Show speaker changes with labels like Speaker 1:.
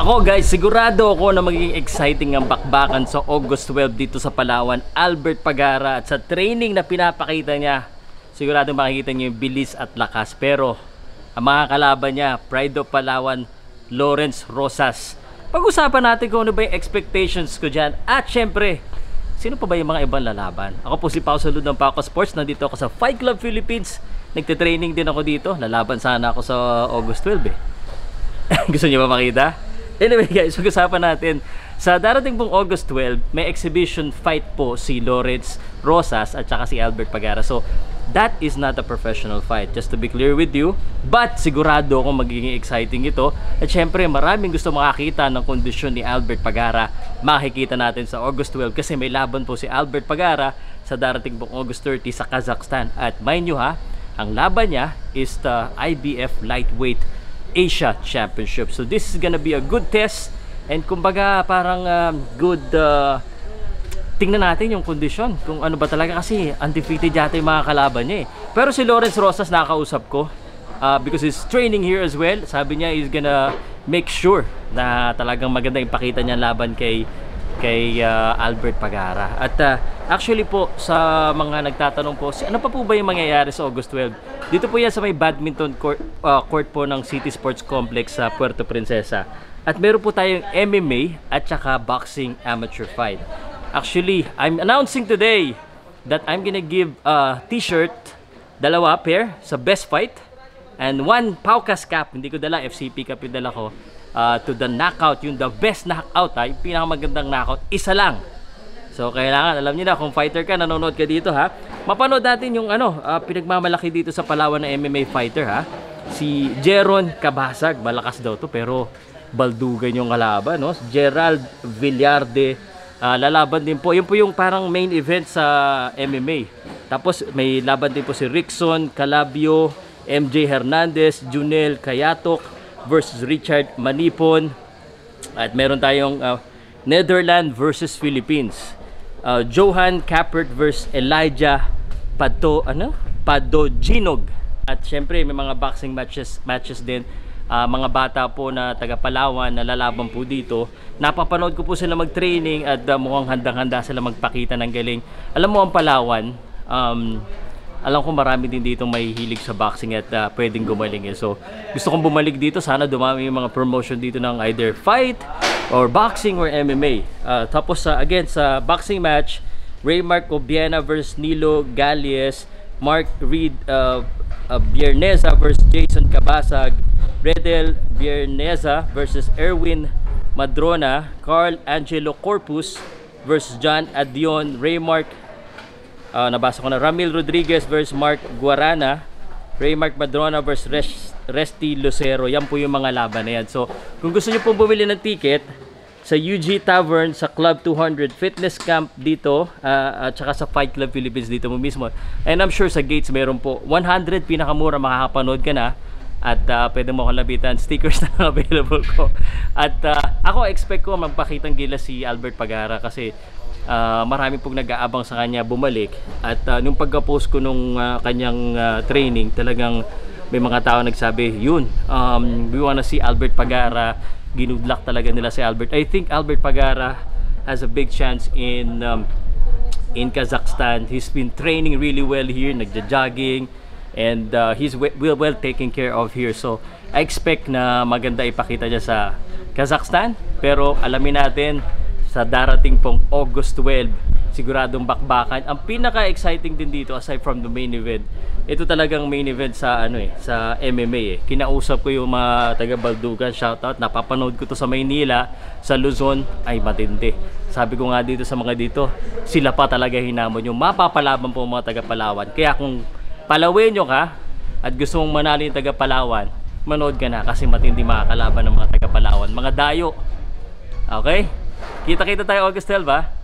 Speaker 1: Ako guys, sigurado ako na magiging exciting ang bakbakan sa August 12 dito sa Palawan. Albert Pagara, at sa training na pinapakita niya, sigurado makikita niyo yung bilis at lakas. Pero ang mga kalaban niya, Pride of Palawan, Lawrence Rosas. Pag-usapan natin kung ano ba yung expectations ko dyan. At syempre, sino pa ba yung mga ibang lalaban? Ako po si Pao Salud ng Paco Sports. Nandito ako sa Fight Club Philippines. Nagte-training din ako dito. Lalaban sana ako sa August 12 eh. Gusto niyo ba makita? Anyway guys, pag-usapan natin. Sa darating pong August 12, may exhibition fight po si Lawrence Rosas at saka si Albert Pagara. So, that is not a professional fight, just to be clear with you. But sigurado akong magiging exciting ito. At syempre, maraming gusto makakita ng kondisyon ni Albert Pagara. Makikita natin sa August 12 kasi may laban po si Albert Pagara sa darating pong August 30 sa Kazakhstan. At mind nyo ha, ang laban niya is the IBF Lightweight Asia Championship. So this is gonna be a good test. And kumbaga parang good tingnan natin yung kondisyon kung ano ba talaga, kasi undefeated yata yung mga kalaban niya eh. Pero si Lawrence Rosas nakakausap ko because he's training here as well. Sabi niya he's gonna make sure na talagang maganda ipakita niya laban kay Albert Pagara. At actually po, sa mga nagtatanong po, ano pa po ba yung mangyayari sa August 12? Dito po yan sa may badminton court po ng City Sports Complex sa Puerto Princesa. At meron po tayong MMA at saka boxing amateur fight. Actually, I'm announcing today that I'm gonna give a t-shirt, dalawa pair sa best fight, and one Paukas cap. Hindi ko dala, FCP cap yung dala ko. To the knockout, yung the best knockout ha, yung pinakamagandang knockout, isa lang. So kailangan, alam niyo na, kung fighter ka, nanonood ka dito ha, mapanood natin yung pinagmamalaki dito sa Palawan na MMA fighter ha, si Jeron Cabasag. Malakas daw to pero baldugan yung kalaban, no? Gerald Villarde, lalaban din po, yun po yung parang main event sa MMA. Tapos may laban din po si Rickson Calabio, MJ Hernandez, Junel Kayatok versus Richard Manipon. At meron tayong Netherlands versus Philippines, Johan Capert versus Elijah Padoginog. At syempre may mga boxing matches din. Mga bata po na taga Palawan na lalaban po dito. Napapanood ko po sila mag-training at mukhang handang-handa sila magpakita ng galing. Alam mo, ang Palawan, alam ko marami din dito may hilig sa boxing at pwedeng gumaling eh. So gusto kong bumalik dito. Sana dumami yung mga promotion dito ng either fight or boxing or MMA. Tapos again sa boxing match, Raymark Obiena versus Nilo Galles, Mark Reed Bierneza versus Jason Cabasag, Redel Bierneza versus Erwin Madrona, Carl Angelo Corpus versus John Adion, Raymark nabasa ko na, Ramil Rodriguez versus Mark Guarana, Raymark Madrona versus Resty Lucero. Yan po yung mga laban na yan. So kung gusto nyo pong bumili ng ticket sa UG Tavern, sa Club 200 Fitness Camp dito, at saka sa Fight Club Philippines dito mo mismo, and I'm sure sa gates meron po 100, pinakamura, makakapanood ka na. At pwede mo akong lapitan, stickers na available ko. At ako expect ko magpakitang gila si Albert Pagara kasi marami pong nag-aabang sa kanya bumalik. At nung pagka-post ko nung kanyang training, talagang may mga tao nagsabi, yun, we wanna see Albert Pagara. Ginudlak talaga nila si Albert. I think Albert Pagara has a big chance in Kazakhstan. He's been training really well here, nagja-jogging, and he's well taken care of here. So I expect na maganda ipakita niya sa Kazakhstan. Pero alamin natin, sa darating pong August 12, siguradong bakbakan. Ang pinaka-exciting din dito, aside from the main event, ito talagang main event sa sa MMA eh. Kinausap ko yung mga taga Baldugan, shoutout, napapanood ko to sa Maynila, sa Luzon, ay matindi. Sabi ko nga dito sa mga dito, sila pa talaga hinamon yung mapapalaban po mga taga Palawan. Kaya kung Palawenyo ka at gusto mong manalo yung taga Palawan, manood ka na kasi matindi makakalaban ng mga taga Palawan, mga dayo. Okay? Kita-kita tayo August 12 ha.